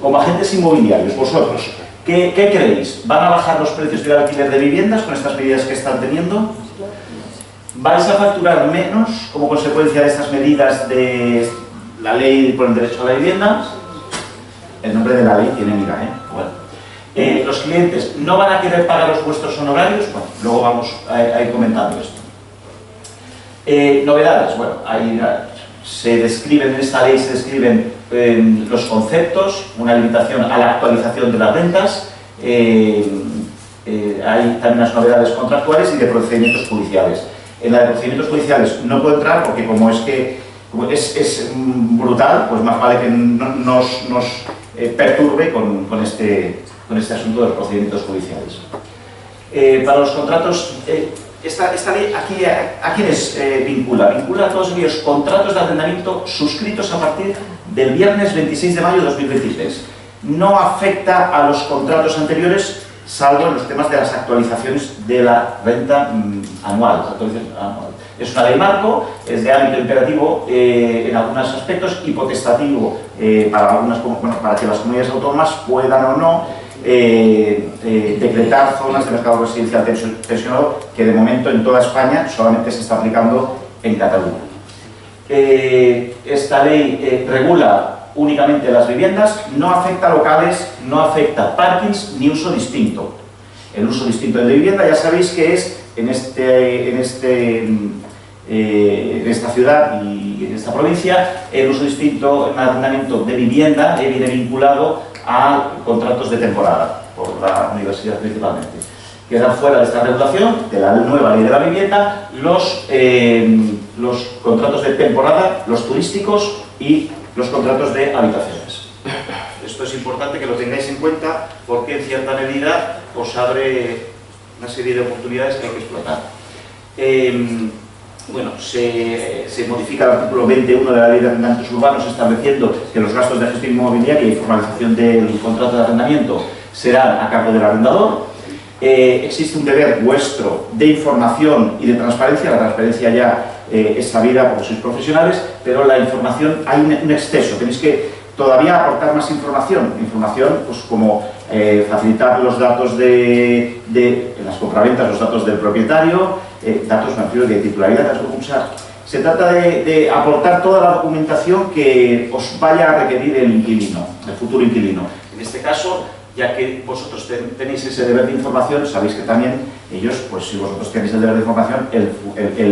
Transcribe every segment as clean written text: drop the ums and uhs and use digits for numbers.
como agentes inmobiliarios, vosotros, ¿qué creéis? ¿Van a bajar los precios del alquiler de viviendas con estas medidas que están teniendo? ¿Vais a facturar menos como consecuencia de estas medidas de la ley por el derecho a la vivienda? El nombre de la ley tiene miga, ¿eh? Bueno. ¿Los clientes no van a querer pagar los vuestros honorarios? Bueno, luego vamos a ir comentando esto. Novedades, bueno, ahí se describen, en esta ley se describen los conceptos, una limitación a la actualización de las rentas, hay también unas novedades contractuales y de procedimientos judiciales. En la de procedimientos judiciales no puedo entrar porque como es brutal, pues más vale que nos perturbe con este asunto de los procedimientos judiciales. Para los contratos, esta ley ¿a quiénes vincula? Vincula a todos aquellos contratos de arrendamiento suscritos a partir del viernes 26 de mayo de 2023. No afecta a los contratos anteriores, salvo en los temas de las actualizaciones de la renta anual. Es una ley marco, es de ámbito imperativo en algunos aspectos y potestativo para que las comunidades autónomas puedan o no decretar zonas de mercado residencial tensionado, que de momento en toda España solamente se está aplicando en Cataluña. Esta ley regula únicamente las viviendas, no afecta a locales, no afecta parkings ni uso distinto. El uso distinto de vivienda ya sabéis que es en esta ciudad y en esta provincia, el uso distinto en arrendamiento de vivienda viene vinculado a contratos de temporada, por la universidad principalmente. Quedan fuera de esta regulación, de la nueva ley de la vivienda, los contratos de temporada, los turísticos y los contratos de habitaciones. Esto es importante que lo tengáis en cuenta porque en cierta medida os abre una serie de oportunidades que hay que explotar. Bueno, se modifica el artículo 21 de la Ley de Arrendamientos Urbanos estableciendo que los gastos de gestión inmobiliaria y formalización del contrato de arrendamiento serán a cargo del arrendador. Existe un deber vuestro de información y de transparencia. La transparencia ya es sabida porque sois profesionales, pero la información hay un exceso. Tenéis que todavía aportar más información, pues como facilitar los datos en las compraventas, los datos del propietario, datos de titularidad, o sea, se trata de aportar toda la documentación que os vaya a requerir el inquilino, el futuro inquilino. En este caso, ya que vosotros tenéis ese deber de información, sabéis que también ellos, pues si vosotros tenéis el deber de información,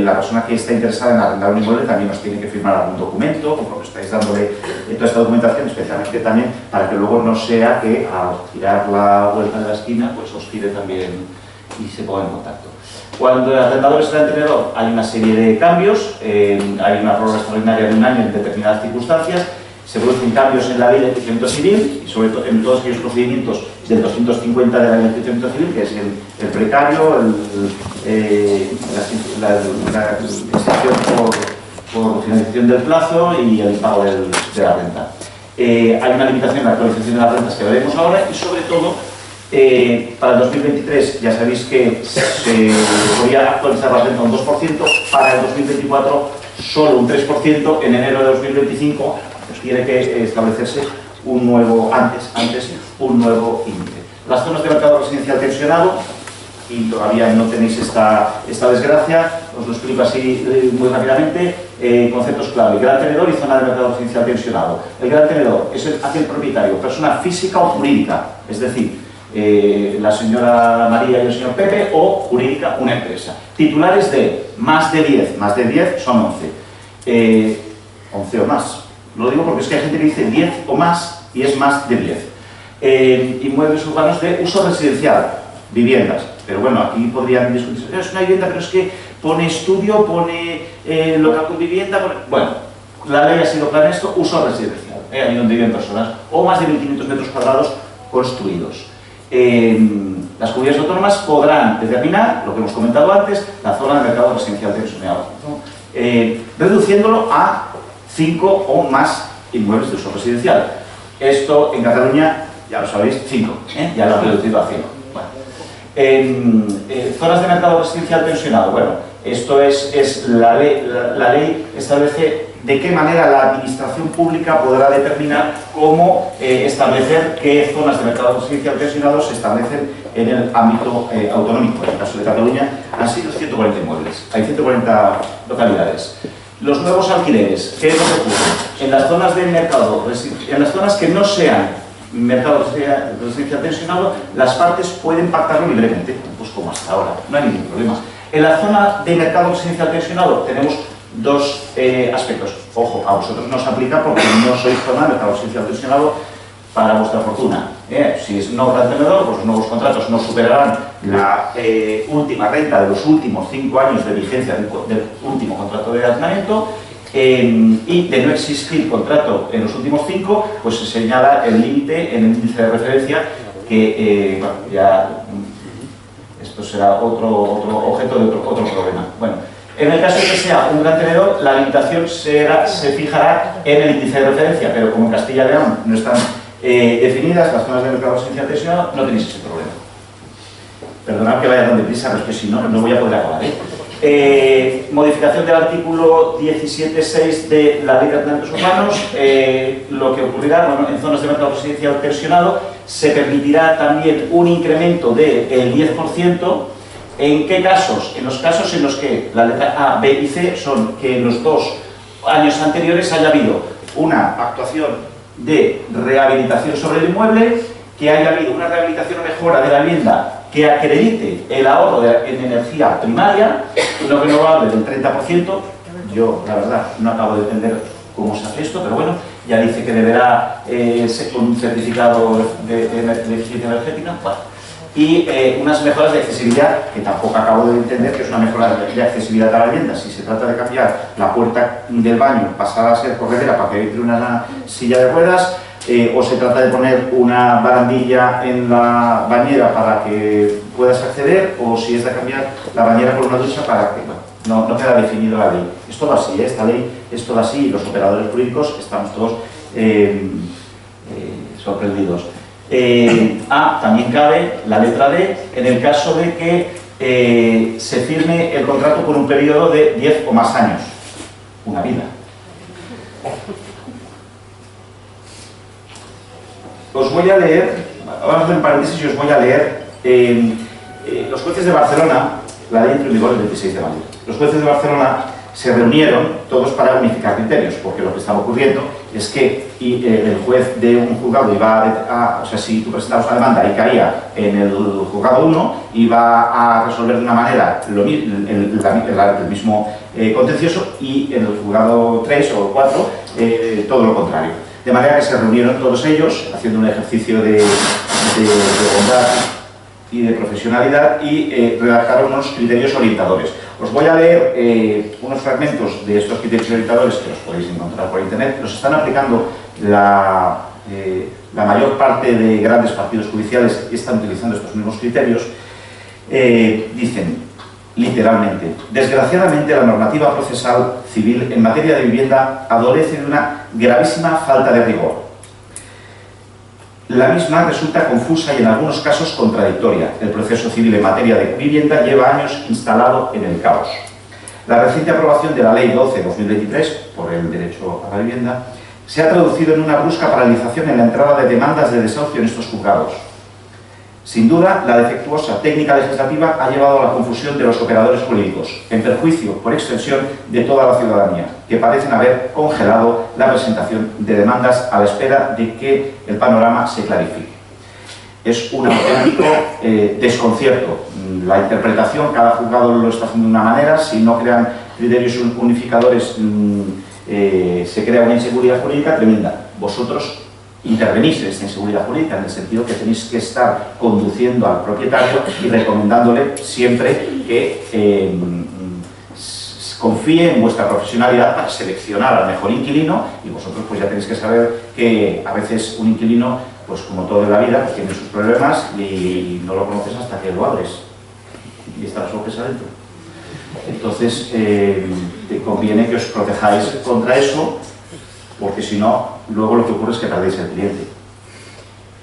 la persona que está interesada en arrendar un inmueble también os tiene que firmar algún documento, como que estáis dándole toda esta documentación, especialmente también para que luego no sea que al girar la vuelta de la esquina, pues os pide también y se ponga en contacto. Cuando el arrendador está en tenedor hay una serie de cambios, hay una prórroga extraordinaria de un año en determinadas circunstancias, se producen cambios en la ley de enjuiciamiento civil y sobre todo en todos aquellos procedimientos del 250 de la ley de enjuiciamiento civil, que es el precario, la exención por finalización del plazo y el pago de la renta. Hay una limitación en la actualización de las rentas que veremos ahora y sobre todo para el 2023 ya sabéis que se podía actualizar la renta un 2%, para el 2024 solo un 3%, en enero de 2025 tiene que establecerse un nuevo, antes un nuevo índice. Las zonas de mercado residencial tensionado, y todavía no tenéis esta desgracia, os lo explico así muy rápidamente, conceptos clave: gran tenedor y zona de mercado residencial tensionado. El gran tenedor es hacia el propietario, persona física o jurídica, es decir, la señora María y el señor Pepe, o jurídica, una empresa. Titulares de más de 10 son 11. 11 o más. Lo digo porque es que hay gente que dice 10 o más y es más de 10. Inmuebles urbanos de uso residencial, viviendas. Pero bueno, aquí podrían discutir, es una vivienda, pero es que pone estudio, pone local con vivienda, bueno, la ley ha sido clara en esto: uso residencial, ahí donde viven personas, o más de 1.500 metros cuadrados construidos. Las comunidades autónomas podrán determinar, lo que hemos comentado antes, la zona de mercado residencial tensionado, ¿no? Reduciéndolo a 5 o más inmuebles de uso residencial. Esto en Cataluña, ya lo sabéis, 5, ya lo han reducido a 5. Bueno. Zonas de mercado residencial tensionado, bueno, esto es la ley establece de qué manera la administración pública podrá determinar cómo establecer qué zonas de mercado residencial tensionado se establecen en el ámbito autonómico. En el caso de Cataluña han sido 140 inmuebles, hay 140 localidades. Los nuevos alquileres, ¿qué es lo que ocurre? En las zonas de mercado, en las zonas que no sean mercado residencial tensionado, las partes pueden pactarlo libremente, pues como hasta ahora, no hay ningún problema. En la zona de mercado residencial tensionado tenemos dos aspectos. Ojo, a vosotros no os aplica porque no sois zona de mercado residencial tensionado para vuestra fortuna. Si es no gran tenedor, pues los nuevos contratos no superarán la última renta de los últimos 5 años de vigencia del último contrato de arrendamiento. Y de no existir contrato en los últimos 5, pues se señala el límite en el índice de referencia que, bueno, ya esto será otro objeto de otro problema. Bueno, en el caso de que sea un gran tenedor, la limitación se fijará en el índice de referencia, pero como en Castilla y León no están definidas las zonas de mercado residencial tensionado, no tenéis ese problema. Perdonad que vaya tan deprisa, pero es que si no, no voy a poder acabar. Modificación del artículo 17.6 de la Ley de Arrendamientos Urbanos. Lo que ocurrirá, bueno, en zonas de mercado residencial tensionado se permitirá también un incremento del 10%. ¿En qué casos? En los casos en los que la letra A, B y C son que en los 2 años anteriores haya habido una actuación de rehabilitación sobre el inmueble, que haya habido una rehabilitación o mejora de la vivienda que acredite el ahorro en energía primaria, no renovable del 30%. Yo, la verdad, no acabo de entender cómo se hace esto, pero bueno, ya dice que deberá ser con un certificado de eficiencia energética. Bueno. Y unas mejoras de accesibilidad, que tampoco acabo de entender que es una mejora de accesibilidad a la vivienda. Si se trata de cambiar la puerta del baño, pasar a ser corredera para que entre una silla de ruedas, o se trata de poner una barandilla en la bañera para que puedas acceder, o si es de cambiar la bañera por una ducha para que, bueno, no queda definido la ley. Es todo así, esta ley es todo así, y los operadores jurídicos estamos todos sorprendidos. También cabe la letra D en el caso de que se firme el contrato por un periodo de 10 o más años, una vida. Os voy a leer, vamos a hacer un paréntesis y os voy a leer los jueces de Barcelona. La ley entró en vigor el 26 de mayo. Los jueces de Barcelona se reunieron todos para unificar criterios, porque lo que estaba ocurriendo es que el juez de un juzgado iba o sea, si tú presentabas una demanda y caía en el juzgado 1, iba a resolver de una manera el mismo contencioso, y en el juzgado 3 o 4 todo lo contrario. De manera que se reunieron todos ellos, haciendo un ejercicio de bondad y de profesionalidad, y redactaron unos criterios orientadores. Os voy a leer unos fragmentos de estos criterios orientadores que los podéis encontrar por internet. Los están aplicando la mayor parte de grandes partidos judiciales, y están utilizando estos mismos criterios. Dicen, literalmente: desgraciadamente la normativa procesal civil en materia de vivienda adolece de una gravísima falta de rigor. La misma resulta confusa y en algunos casos contradictoria. El proceso civil en materia de vivienda lleva años instalado en el caos. La reciente aprobación de la Ley 12/2023, por el derecho a la vivienda, se ha traducido en una brusca paralización en la entrada de demandas de desahucio en estos juzgados. Sin duda, la defectuosa técnica legislativa ha llevado a la confusión de los operadores jurídicos, en perjuicio, por extensión, de toda la ciudadanía, que parecen haber congelado la presentación de demandas a la espera de que el panorama se clarifique. Es un auténtico desconcierto. La interpretación, cada juzgado lo está haciendo de una manera. Si no crean criterios unificadores, se crea una inseguridad jurídica tremenda. Vosotros intervenís en esta inseguridad jurídica, en el sentido que tenéis que estar conduciendo al propietario y recomendándole siempre que confíe en vuestra profesionalidad para seleccionar al mejor inquilino. Y vosotros pues ya tenéis que saber que a veces un inquilino, pues como todo en la vida, pues tiene sus problemas y no lo conoces hasta que lo abres y está la sorpresa dentro. Entonces te conviene que os protejáis contra eso, porque si no, luego lo que ocurre es que perdéis el cliente.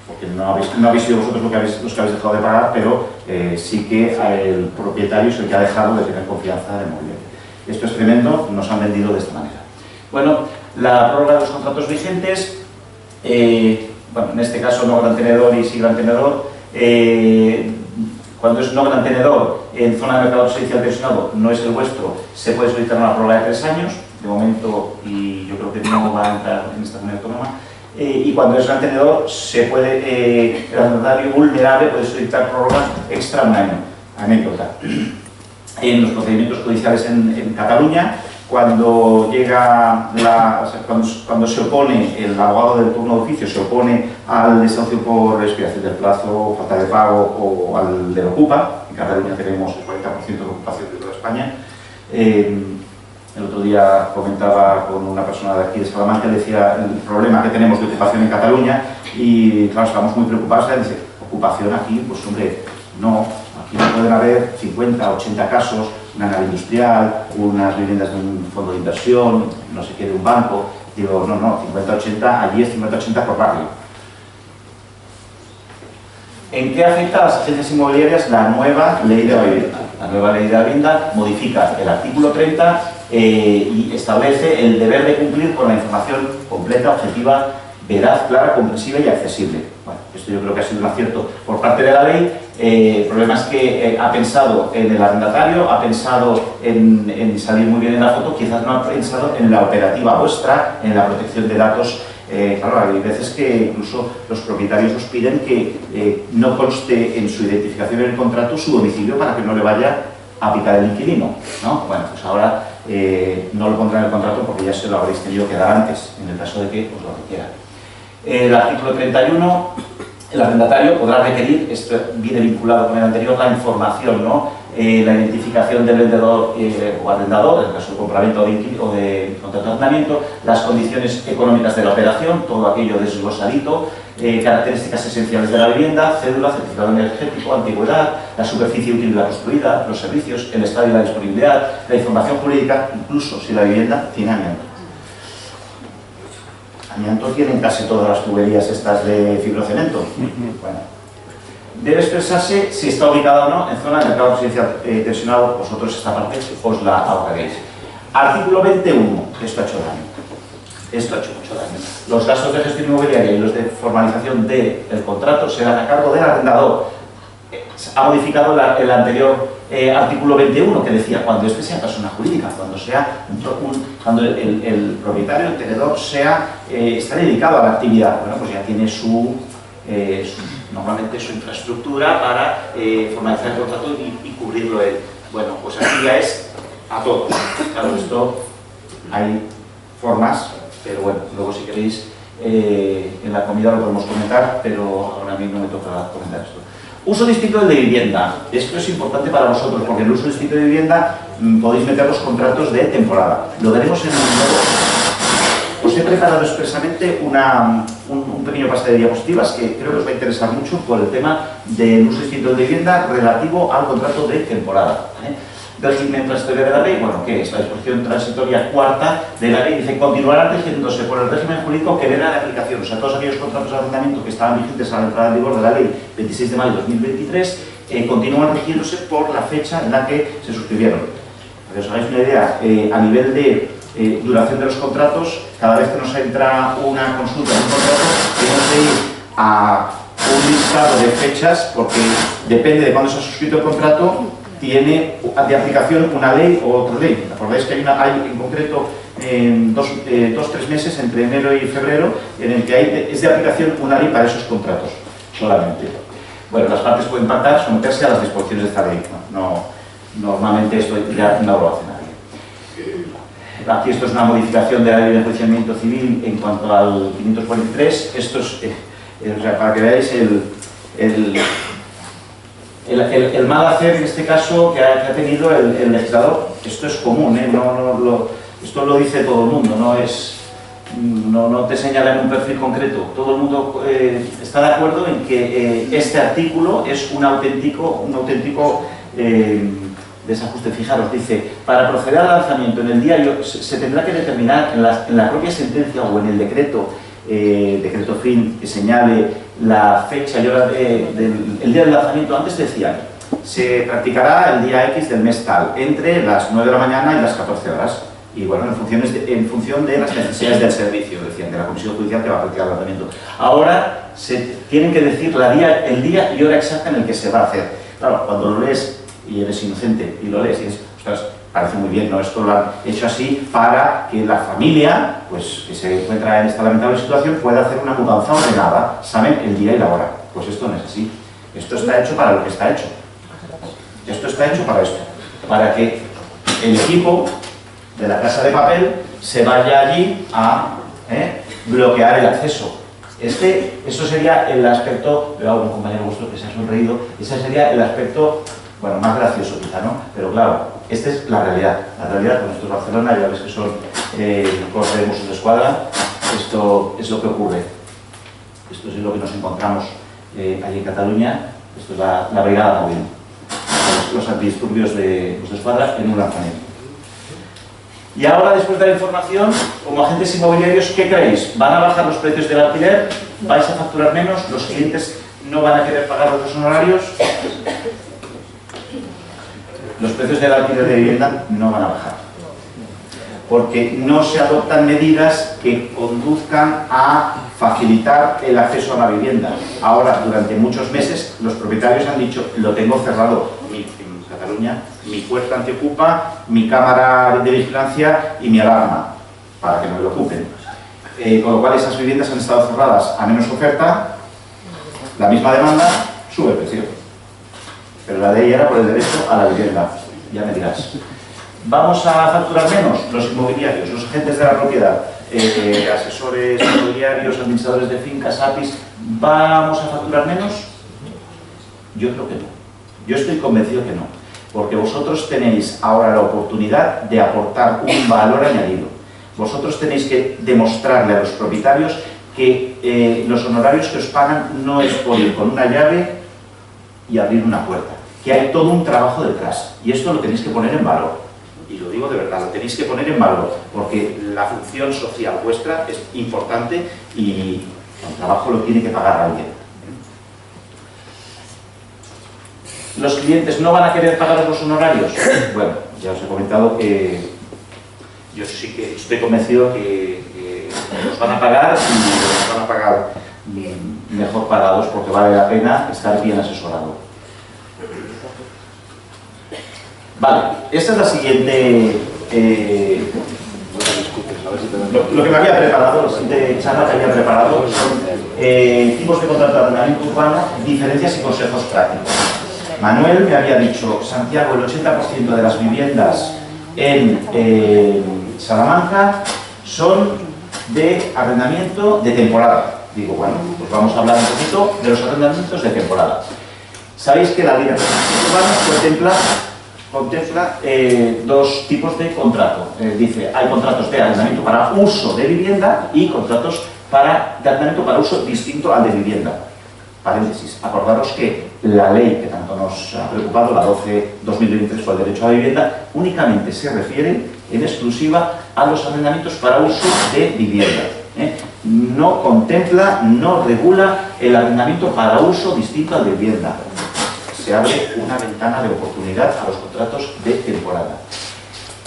Porque no habéis sido vosotros los que habéis dejado de pagar, pero sí que el propietario es el que ha dejado de tener confianza en el mobiliario. Esto es tremendo, nos han vendido de esta manera. Bueno, la prórroga de los contratos vigentes, bueno, en este caso no gran tenedor y sí gran tenedor, cuando es no gran tenedor en zona de mercado residencial pensionado, no es el vuestro, se puede solicitar una prórroga de 3 años, de momento, y yo creo que no va a entrar en esta comunidad autónoma. Y cuando es gran tenedor, se puede, el arrendatario vulnerable puede solicitar prórroga extra un año. Anécdota. En los procedimientos judiciales en Cataluña, cuando llega cuando se opone el abogado del turno de oficio, se opone al desahucio por expiración del plazo, falta de pago o al del ocupa, en Cataluña tenemos el 40% de ocupación de toda España. El otro día comentaba con una persona de aquí de Salamanca, le decía el problema que tenemos de ocupación en Cataluña y claro, estamos muy preocupados. Le dice, ocupación aquí, pues hombre, no, aquí no pueden haber 50, 80 casos, una nave industrial, unas viviendas de un fondo de inversión, no sé qué, de un banco. Digo, no, 50, 80, allí es 50, 80 por barrio. ¿En qué afecta a las agencias inmobiliarias la nueva ley de la vivienda? La nueva ley de la vivienda modifica el artículo 30 y establece el deber de cumplir con la información completa, objetiva, veraz, clara, comprensiva y accesible. Bueno, esto yo creo que ha sido un acierto por parte de la ley. El problema es que ha pensado en el arrendatario, ha pensado en salir muy bien en la foto, quizás no ha pensado en la operativa vuestra, en la protección de datos. Claro, hay veces que incluso los propietarios os piden que no conste en su identificación en el contrato su domicilio para que no le vaya a picar el inquilino, ¿no? Bueno, pues ahora no lo pondrá en el contrato porque ya se lo habréis tenido que dar antes, en el caso de que os lo requiera. El artículo 31, el arrendatario podrá requerir, esto viene vinculado con el anterior, la información, ¿no? La identificación del vendedor o arrendador, en el caso de compraventa o de contrato de arrendamiento, las condiciones económicas de la operación, todo aquello desglosadito, características esenciales de la vivienda, cédula, certificado energético, antigüedad, la superficie útil de la construida, los servicios, el estado y la disponibilidad, la información jurídica, incluso si la vivienda tiene amianto. Amianto tienen casi todas las tuberías estas de fibrocemento. Bueno, debe expresarse si está ubicada o no en zona de mercado residencial tensionado. Vosotros esta parte os la ahorraréis. Artículo 21. Esto ha hecho daño. Esto ha hecho mucho daño. Los gastos de gestión inmobiliaria y los de formalización del contrato serán a cargo del arrendador. Ha modificado el anterior artículo 21 que decía cuando este sea persona jurídica, cuando el propietario, el tenedor, está dedicado a la actividad. Bueno, pues ya tiene normalmente su infraestructura para formalizar el contrato y cubrirlo él. Bueno, pues aquí ya es a todos. Claro, esto hay formas, pero bueno, luego si queréis en la comida lo podemos comentar, pero ahora a mí no me toca comentar esto. Uso distinto del de vivienda. Esto es importante para vosotros porque en el uso distinto de vivienda podéis meter los contratos de temporada. Lo veremos en el nuevo. Os he preparado expresamente un pequeño pase de diapositivas que creo que os va a interesar mucho por el tema del uso distinto del de vivienda relativo al contrato de temporada. Régimen transitorio de la ley, bueno, ¿qué es? La disposición transitoria cuarta de la ley dice continuará rigiéndose por el régimen jurídico que verá de aplicación, o sea, todos aquellos contratos de arrendamiento que estaban vigentes a la entrada en vigor de la ley 26 de mayo de 2023 continúan rigiéndose por la fecha en la que se suscribieron. Para que os hagáis una idea, a nivel de duración de los contratos, cada vez que nos entra una consulta de un contrato, tenemos que ir a un listado de fechas porque depende de cuándo se ha suscrito el contrato, tiene de aplicación una ley o otra ley. Acordáis que hay en concreto 2-3 meses entre enero y febrero en el que es de aplicación una ley para esos contratos solamente. Bueno, las partes pueden pactar, someterse a las disposiciones de esta ley. Normalmente esto ya no lo hace nadie. Aquí esto es una modificación de la ley de enjuiciamiento civil en cuanto al 543. Esto es, o sea, para que veáis el mal hacer en este caso que ha tenido el legislador. Esto es común, esto lo dice todo el mundo, no te señala en un perfil concreto. Todo el mundo está de acuerdo en que este artículo es un auténtico desajuste. Fijaros, dice, para proceder al lanzamiento en el diario se tendrá que determinar en la propia sentencia o en el decreto fin que señale la fecha y hora el día del lanzamiento. Antes decían, se practicará el día X del mes tal, entre las 9 de la mañana y las 14 horas. Y bueno, en función de las necesidades del servicio, decían, de la Comisión Judicial que va a practicar el tratamiento. Ahora se tienen que decir el día y hora exacta en el que se va a hacer. Claro, cuando lo lees y eres inocente y lo lees y dices, ostras, parece muy bien, ¿no? Esto lo han hecho así para que la familia, pues que se encuentra en esta lamentable situación, pueda hacer una mudanza ordenada, saben el día y la hora. Pues esto no es así. Esto está hecho para lo que está hecho. Esto está hecho para esto, para que el equipo de la Casa de Papel se vaya allí a bloquear el acceso. Eso sería el aspecto, veo a un compañero vuestro que se ha sonreído, ese sería el aspecto, bueno, más gracioso quizá, ¿no? Pero claro, esta es la realidad con esto es Barcelona, ya ves que son cosas de Mossos d'Esquadra, esto es lo que ocurre, esto es lo que nos encontramos allí en Cataluña, esto es la brigada móvil, los antidisturbios de Mossos d'Esquadra en un lanzamiento. Y ahora, después de la información, como agentes inmobiliarios, ¿qué creéis? ¿Van a bajar los precios del alquiler? ¿Vais a facturar menos? ¿Los clientes no van a querer pagar los honorarios? Los precios del alquiler de vivienda no van a bajar. Porque no se adoptan medidas que conduzcan a facilitar el acceso a la vivienda. Ahora, durante muchos meses, los propietarios han dicho, lo tengo cerrado. En Cataluña, mi puerta antiocupa, mi cámara de vigilancia y mi alarma, para que no me lo ocupen. Con lo cual, esas viviendas han estado cerradas a menos oferta, la misma demanda, sube el precio. Pero la ley era por el derecho a la vivienda, ya me dirás. ¿Vamos a facturar menos? Los inmobiliarios, los agentes de la propiedad, asesores inmobiliarios, administradores de fincas, APIs, ¿vamos a facturar menos? Yo creo que no. Yo estoy convencido que no. Porque vosotros tenéis ahora la oportunidad de aportar un valor añadido. Vosotros tenéis que demostrarle a los propietarios que los honorarios que os pagan no es por ir con una llave y abrir una puerta, que hay todo un trabajo detrás. Y esto lo tenéis que poner en valor. Y lo digo de verdad, lo tenéis que poner en valor, porque la función social vuestra es importante y el trabajo lo tiene que pagar alguien. ¿Los clientes no van a querer pagar los honorarios? Bueno, ya os he comentado que yo sí que estoy convencido que los van a pagar y los van a pagar mejor pagados porque vale la pena estar bien asesorado. Vale, esta es la siguiente... lo que me había preparado, la siguiente charla que había preparado son tipos de contrato de arrendamiento urbano, diferencias y consejos prácticos. Manuel me había dicho, Santiago, el 80% de las viviendas en Salamanca son de arrendamiento de temporada. Digo, bueno, pues vamos a hablar un poquito de los arrendamientos de temporada. Sabéis que la ley de arrendamiento urbano contempla dos tipos de contrato. Dice, hay contratos de arrendamiento para uso de vivienda y contratos de arrendamiento para uso distinto al de vivienda. Paréntesis, acordaros que la ley que tanto nos ha preocupado, la 12/2023 sobre el derecho a la vivienda, únicamente se refiere en exclusiva a los arrendamientos para uso de vivienda. No contempla, no regula el arrendamiento para uso distinto al de vivienda. Se abre una ventana de oportunidad a los contratos de temporada.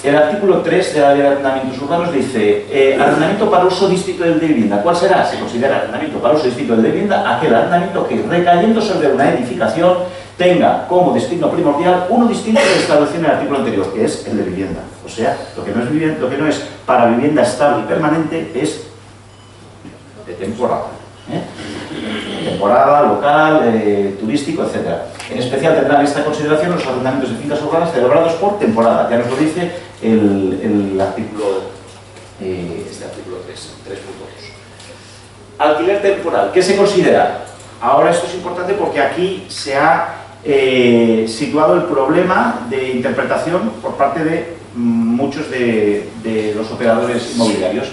El artículo 3 de la Ley de Arrendamientos Urbanos dice arrendamiento para uso distinto del de vivienda. ¿Cuál será? Se considera arrendamiento para uso distinto del de vivienda aquel arrendamiento que, recayendo sobre una edificación, tenga como destino primordial uno distinto que establecido en el artículo anterior, que es el de vivienda. O sea, lo que no es para vivienda estable y permanente es de temporada. Temporada, local, turístico, etc. En especial tendrán esta consideración los arrendamientos de fincas urbanas celebrados por temporada. Ya nos lo dice el artículo, este artículo 3.2. Alquiler temporal. ¿Qué se considera? Ahora esto es importante porque aquí se ha situado el problema de interpretación por parte de muchos de los operadores inmobiliarios.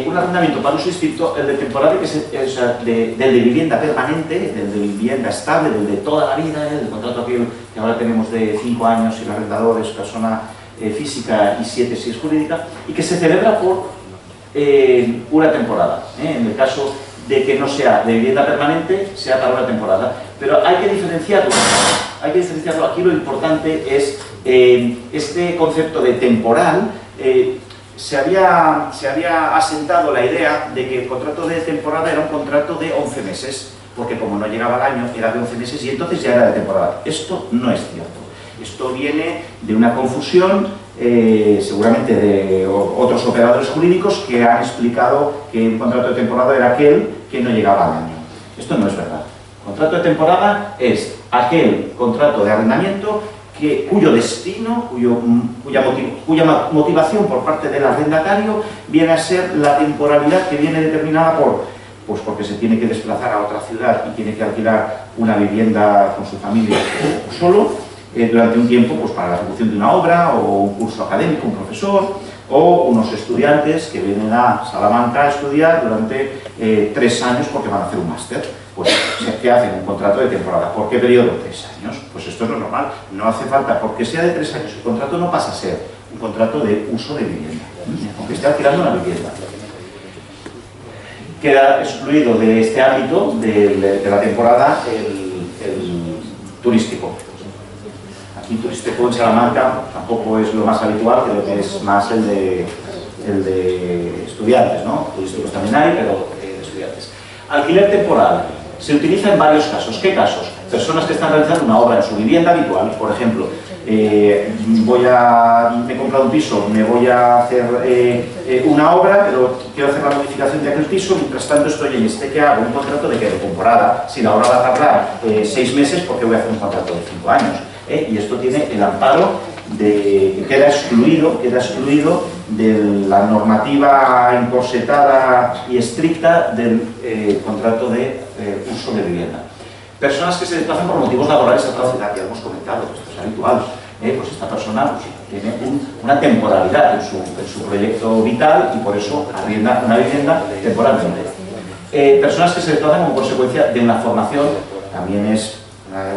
Un arrendamiento para uso distinto, el de temporada, que es del de vivienda permanente, del de vivienda estable, del de toda la vida, el contrato que ahora tenemos de 5 años y el arrendador es persona física y 7 si es jurídica, y que se celebra por una temporada. En el caso de que no sea de vivienda permanente, sea para una temporada. Pero hay que diferenciarlo. Aquí lo importante es Este concepto de temporal se había asentado la idea de que el contrato de temporada era un contrato de 11 meses, porque como no llegaba al año era de 11 meses y entonces ya era de temporada. Esto no es cierto. Esto viene de una confusión, seguramente de otros operadores jurídicos que han explicado que un contrato de temporada era aquel que no llegaba al año. Esto no es verdad. Contrato de temporada es aquel contrato de arrendamiento cuyo destino, cuya motivación por parte del arrendatario viene a ser la temporalidad que viene determinada porque se tiene que desplazar a otra ciudad y tiene que alquilar una vivienda con su familia o solo, durante un tiempo para la ejecución de una obra o un curso académico, un profesor, o unos estudiantes que vienen a Salamanca a estudiar durante 3 años porque van a hacer un máster. Pues que hacen un contrato de temporada. ¿Por qué periodo? 3 años. Pues esto es lo normal. No hace falta, porque sea de 3 años, el contrato no pasa a ser un contrato de uso de vivienda, aunque esté alquilando una vivienda. Queda excluido de este ámbito de la temporada el turístico. Aquí turístico en Salamanca tampoco es lo más habitual, creo que es más el de estudiantes, ¿no? Turísticos también hay, pero de estudiantes. Alquiler temporal. Se utiliza en varios casos. ¿Qué casos? Personas que están realizando una obra en su vivienda habitual, por ejemplo, me he comprado un piso, me voy a hacer una obra, pero quiero hacer la modificación de aquel piso, mientras tanto estoy en que hago un contrato de temporada. Si la obra va a tardar 6 meses, ¿por qué voy a hacer un contrato de 5 años? Y esto tiene el amparo que queda excluido de la normativa encorsetada y estricta del contrato de uso de vivienda. Personas que se desplazan por motivos laborales a otra ciudad, ya hemos comentado, esto es habitual. Pues esta persona tiene una temporalidad en su proyecto vital y por eso arrienda una vivienda temporalmente. Personas que se desplazan como consecuencia de una formación, también es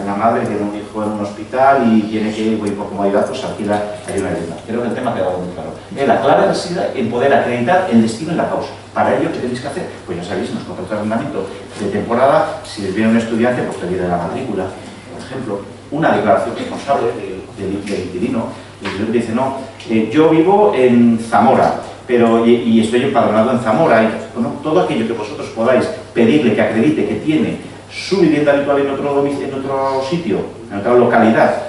una madre que tiene un hijo en un hospital y tiene que ir por comodidad, pues alquila ahí una vivienda. Creo que el tema ha quedado muy claro. La clave reside en poder acreditar el destino y la causa. Para ello, ¿qué tenéis que hacer? Pues ya sabéis, en los contratos de arrendamiento de temporada, si les viene un estudiante, pues te viene la matrícula, por ejemplo, una declaración responsable del inquilino. El inquilino dice, no, yo vivo en Zamora, y estoy empadronado en Zamora, y bueno, todo aquello que vosotros podáis pedirle que acredite que tiene su vivienda habitual en otro sitio, en otra localidad,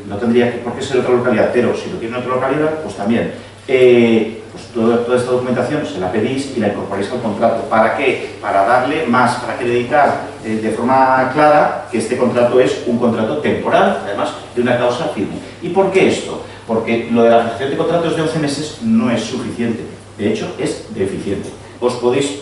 no tendría por qué ser otra localidad, pero si lo tiene en otra localidad, pues también. Pues toda esta documentación se la pedís y la incorporáis al contrato. ¿Para qué? Para darle más, para acreditar de forma clara que este contrato es un contrato temporal, además de una causa firme. ¿Y por qué esto? Porque lo de la fijación de contratos de 11 meses no es suficiente, de hecho es deficiente. Os podéis,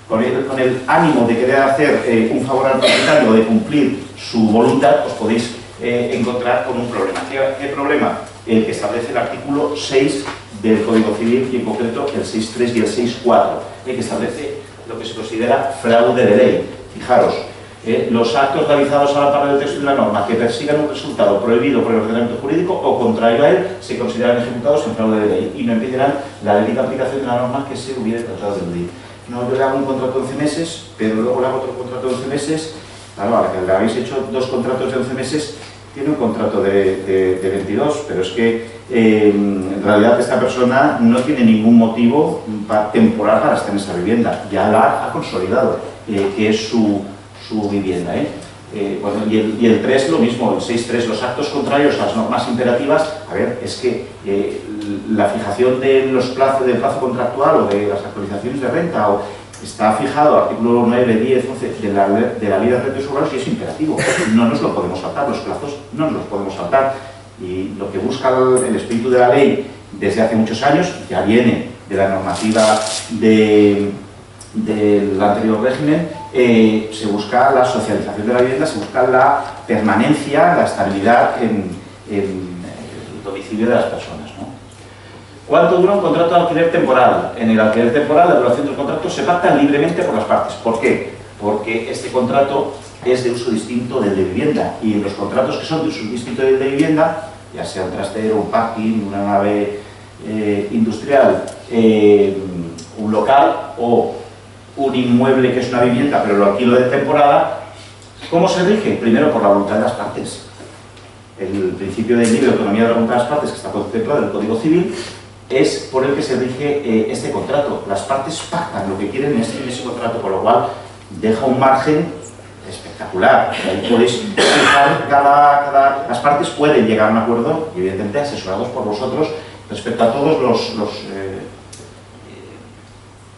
con el ánimo de querer hacer un favor al propietario o de cumplir su voluntad, os podéis encontrar con un problema. ¿Qué problema? El que establece el artículo 6 del Código Civil y en concreto el 6.3 y el 6.4, que establece lo que se considera fraude de ley. Fijaros, los actos realizados al amparo del texto de la norma que persigan un resultado prohibido por el ordenamiento jurídico o contrario a él se consideran ejecutados en fraude de ley y no impedirán la debida aplicación de la norma que se hubiera tratado de eludir. No, yo le hago un contrato de 11 meses, pero luego le hago otro contrato de 11 meses. Claro, a la que le habéis hecho 2 contratos de 11 meses, tiene un contrato de 22, pero es que en realidad esta persona no tiene ningún motivo temporal para estar en esa vivienda, ya la ha consolidado, que es su vivienda. Bueno, y el 3 lo mismo, el 6.3, los actos contrarios a las normas imperativas. A ver, es que la fijación de los plazos, del plazo contractual o de las actualizaciones de renta está fijado, artículo 9, 10, 11 de la Ley de Derechos Urbanos y es imperativo. No nos lo podemos saltar, los plazos no nos los podemos saltar. Y lo que busca el espíritu de la ley desde hace muchos años, ya viene de la normativa del anterior régimen, se busca la socialización de la vivienda, se busca la permanencia, la estabilidad en el domicilio de las personas, ¿no? ¿Cuánto dura un contrato de alquiler temporal? En el alquiler temporal, la duración del contrato se pacta libremente por las partes. ¿Por qué? Porque este contrato es de uso distinto del de vivienda y los contratos que son de uso distinto del de vivienda, ya sea un trastero, un parking, una nave industrial, un local o un inmueble que es una vivienda pero lo alquilo de temporada, ¿cómo se rige? Primero por la voluntad de las partes. el principio de libre autonomía de la voluntad de las partes, que está contemplado en el Código Civil, es por el que se rige este contrato. Las partes pactan lo que quieren en ese contrato, con lo cual deja un margen espectacular. Ahí podéis fijar las partes pueden llegar a un acuerdo, y evidentemente asesorados por vosotros respecto a todos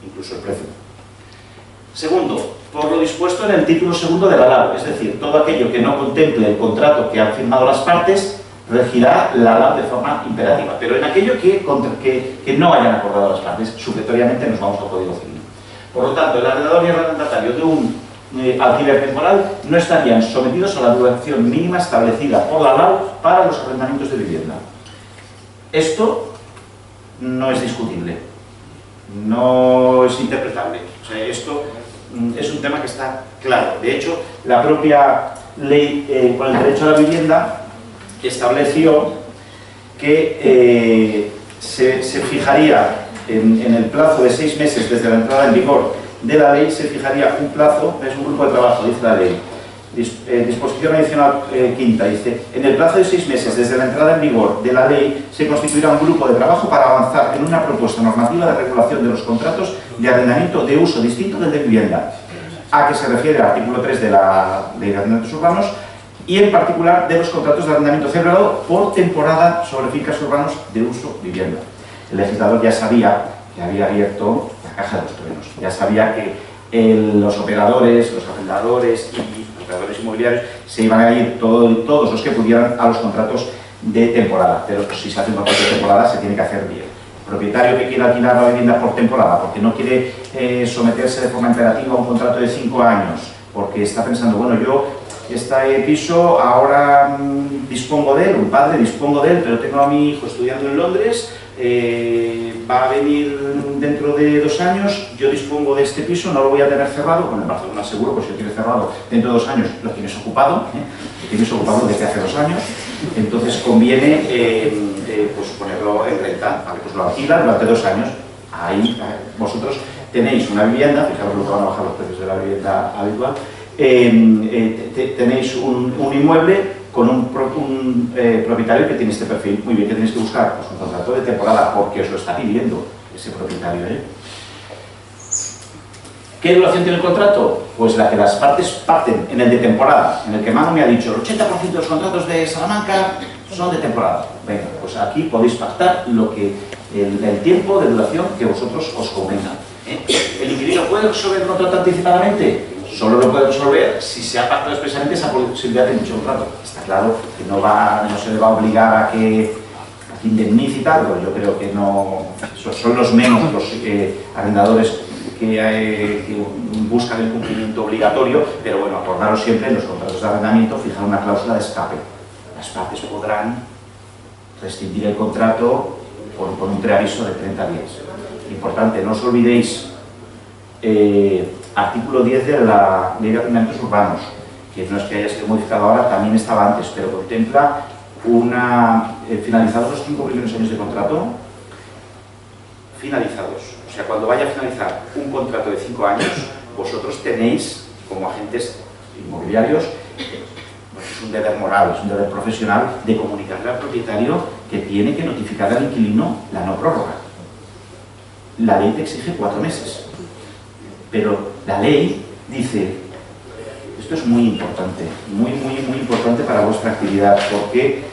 incluso el precio. Segundo, por lo dispuesto en el título segundo de la LAU, es decir, todo aquello que no contemple el contrato que han firmado las partes regirá la LAU de forma imperativa, pero en aquello que no hayan acordado las partes, supletoriamente nos vamos al Código Civil. Por lo tanto, el arrendador y el arrendatario de un alquiler temporal no estarían sometidos a la duración mínima establecida por la LAU para los arrendamientos de vivienda. Esto no es discutible, no es interpretable. O sea, esto es un tema que está claro. De hecho, la propia ley por el derecho a la vivienda estableció que se fijaría en el plazo de 6 meses desde la entrada en vigor de la ley, se fijaría un plazo, es un grupo de trabajo, dice la ley. Disposición adicional quinta, dice: en el plazo de 6 meses desde la entrada en vigor de la ley se constituirá un grupo de trabajo para avanzar en una propuesta normativa de regulación de los contratos de arrendamiento de uso distinto del de vivienda, a que se refiere el artículo 3 de la Ley de Arrendamientos Urbanos, y en particular de los contratos de arrendamiento celebrado por temporada sobre fincas urbanos de uso vivienda. El legislador ya sabía que había abierto la caja de los truenos, ya sabía que los operadores, los arrendadores y los operadores inmobiliarios se iban a ir todos los que pudieran a los contratos de temporada, pero si se hace un contrato de temporada se tiene que hacer bien. El propietario que quiere alquilar la vivienda por temporada porque no quiere someterse de forma imperativa a un contrato de 5 años, porque está pensando, bueno, yo este piso ahora dispongo de él, un padre dispongo de él, pero tengo a mi hijo estudiando en Londres, va a venir dentro de 2 años, yo dispongo de este piso, no lo voy a tener cerrado, bueno, en Barcelona seguro, pues si lo tienes cerrado dentro de 2 años lo tienes ocupado, lo tienes ocupado desde hace 2 años, entonces conviene pues ponerlo en renta, ¿vale? Pues lo alquila durante 2 años, ahí vosotros tenéis una vivienda, fijaros lo que van a bajar los precios de la vivienda habitual, tenéis un inmueble con un propietario que tiene este perfil. Muy bien, que tenéis que buscar pues, un contrato de temporada porque os lo está pidiendo ese propietario. ¿Qué duración tiene el contrato? Pues la que las partes parten en el de temporada, en el que Manu me ha dicho el 80% de los contratos de Salamanca son de temporada. Venga, pues aquí podéis pactar lo que el tiempo de duración que vosotros os convenga. ¿El inquilino puede resolver el contrato anticipadamente? Solo lo puede resolver si se ha pactado expresamente esa posibilidad de dicho contrato. Está claro que no se le va a obligar a que indemnice y tal, pero yo creo que no. Son los menos los arrendadores que buscan el cumplimiento obligatorio, pero bueno, acordaros siempre en los contratos de arrendamiento fijar una cláusula de escape. Las partes podrán rescindir el contrato por un preaviso de 30 días. Importante, no os olvidéis. Artículo 10 de la Ley de Arrendamientos Urbanos, que no es que haya sido modificado ahora, también estaba antes, pero contempla finalizados los 5 primeros años de contrato, finalizados. O sea, cuando vaya a finalizar un contrato de 5 años, vosotros tenéis, como agentes inmobiliarios, pues es un deber moral, es un deber profesional de comunicarle al propietario que tiene que notificar al inquilino la no prórroga. La ley te exige 4 meses. Pero la ley dice, esto es muy importante, muy importante para vuestra actividad, porque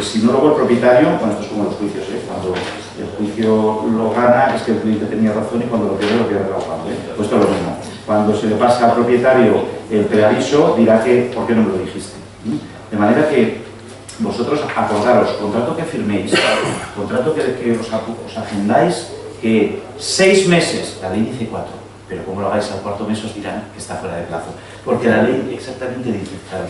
si no luego el propietario, bueno, esto es como los juicios, cuando el juicio lo gana es que el cliente tenía razón y cuando lo pierde razón. Pues esto es lo mismo. Cuando se le pasa al propietario el preaviso, dirá que ¿por qué no me lo dijiste? De manera que vosotros acordaros, contrato que firméis, contrato que os agendáis, que 6 meses, la ley dice 4, pero como lo hagáis al 4º mes os dirán que está fuera de plazo, porque la ley exactamente dice, claro,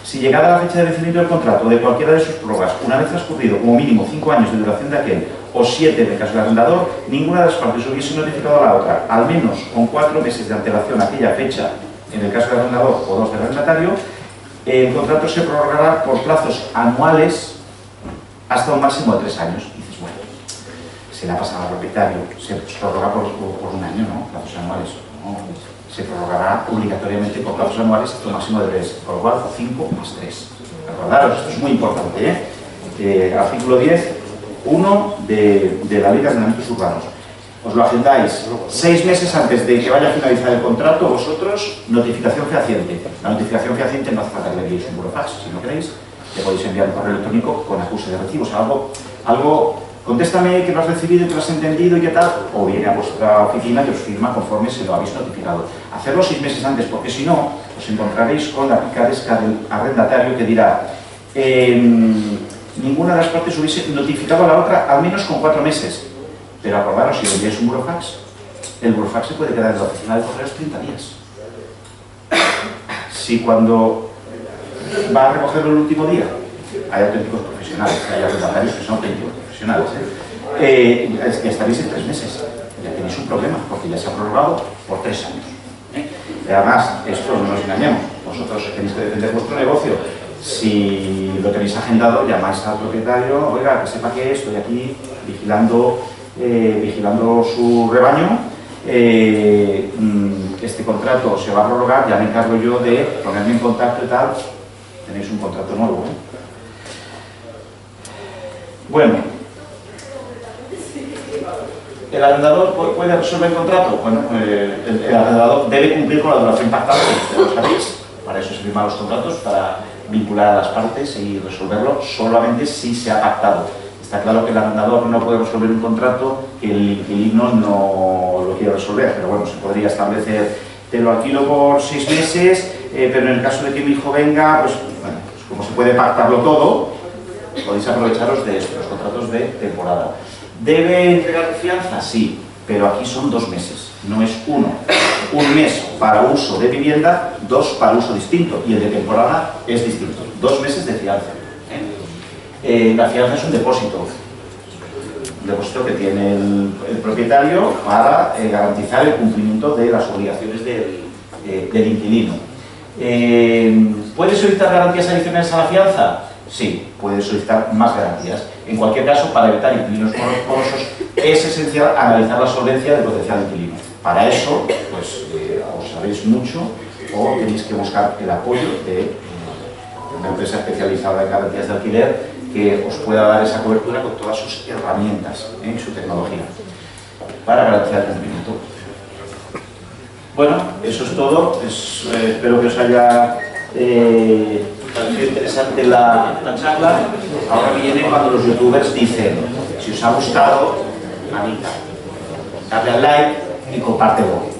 si llegada la fecha de vencimiento del contrato de cualquiera de sus prórrogas, una vez transcurrido como mínimo 5 años de duración de aquel, o 7 en el caso del arrendador, ninguna de las partes hubiese notificado a la otra, al menos con 4 meses de antelación a aquella fecha, en el caso del arrendador o 2 del arrendatario, el contrato se prorrogará por plazos anuales hasta un máximo de 3 años. Se le ha pasado al propietario, se prorroga por 1 año, ¿no? Plazos anuales. ¿no? Se prorrogará obligatoriamente por plazos anuales hasta un máximo de 3, por lo cual 5 más 3. Recordaros, esto es muy importante, artículo 10, 1 de la Ley de Arrendamientos Urbanos. Os lo agendáis 6 meses antes de que vaya a finalizar el contrato, vosotros, notificación fehaciente. La notificación fehaciente no hace falta que le enviéis un burofax, si no queréis, le podéis enviar un correo electrónico con acuse de recibo, o sea, algo, contéstame que lo has recibido y que lo has entendido y qué tal, o viene a vuestra oficina y os firma conforme se lo habéis notificado. Hacerlo 6 meses antes, porque si no, os encontraréis con la picaresca del arrendatario que dirá ninguna de las partes hubiese notificado a la otra al menos con 4 meses. Pero acordaros, si enviáis un burofax, el burofax se puede quedar en la oficina de correos 30 días. Si cuando va a recogerlo el último día, hay auténticos profesionales, hay arrendatarios que son auténticos profesionales, es que estaréis en 3 meses. Ya tenéis un problema, porque ya se ha prorrogado por 3 años. Y además, esto no nos engañemos, vosotros tenéis que defender vuestro negocio. Si lo tenéis agendado, llamáis al propietario, oiga, que sepa que estoy aquí vigilando su rebaño, este contrato se va a prorrogar, ya me encargo yo de ponerme en contacto y tal, tenéis un contrato nuevo. Bueno, ¿el arrendador puede resolver el contrato? Bueno, el arrendador debe cumplir con la duración pactada, ustedes lo sabéis, para eso se firman los contratos, para vincular a las partes y resolverlo solamente si se ha pactado. Está claro que el arrendador no puede resolver un contrato que el inquilino no lo quiere resolver, pero bueno, se podría establecer, te lo alquilo por 6 meses, pero en el caso de que mi hijo venga, pues, bueno, pues como se puede pactarlo todo, podéis aprovecharos de estos contratos de temporada. ¿Debe entregar fianza? Sí, pero aquí son 2 meses, no es uno. Un mes para uso de vivienda, 2 para uso distinto, y el de temporada es distinto. 2 meses de fianza. La fianza es un depósito que tiene el propietario para garantizar el cumplimiento de las obligaciones del inquilino. ¿Puede solicitar garantías adicionales a la fianza? Sí, puede solicitar más garantías. En cualquier caso, para evitar inquilinos morosos, es esencial analizar la solvencia del potencial inquilino. Para eso, pues, o sabéis mucho o tenéis que buscar el apoyo de una empresa especializada en garantías de alquiler que os pueda dar esa cobertura con todas sus herramientas, su tecnología, para garantizar el cumplimiento. Bueno, eso es todo. Espero que os haya parecido interesante la charla. Ahora viene cuando los youtubers dicen, si os ha gustado, manita, darle al like y compártelo.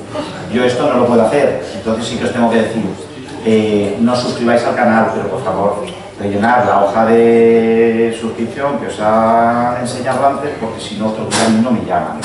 Yo esto no lo puedo hacer, entonces sí que os tengo que decir, no suscribáis al canal, pero por favor, rellenar la hoja de suscripción que os han enseñado antes, porque si no, otros no me llaman.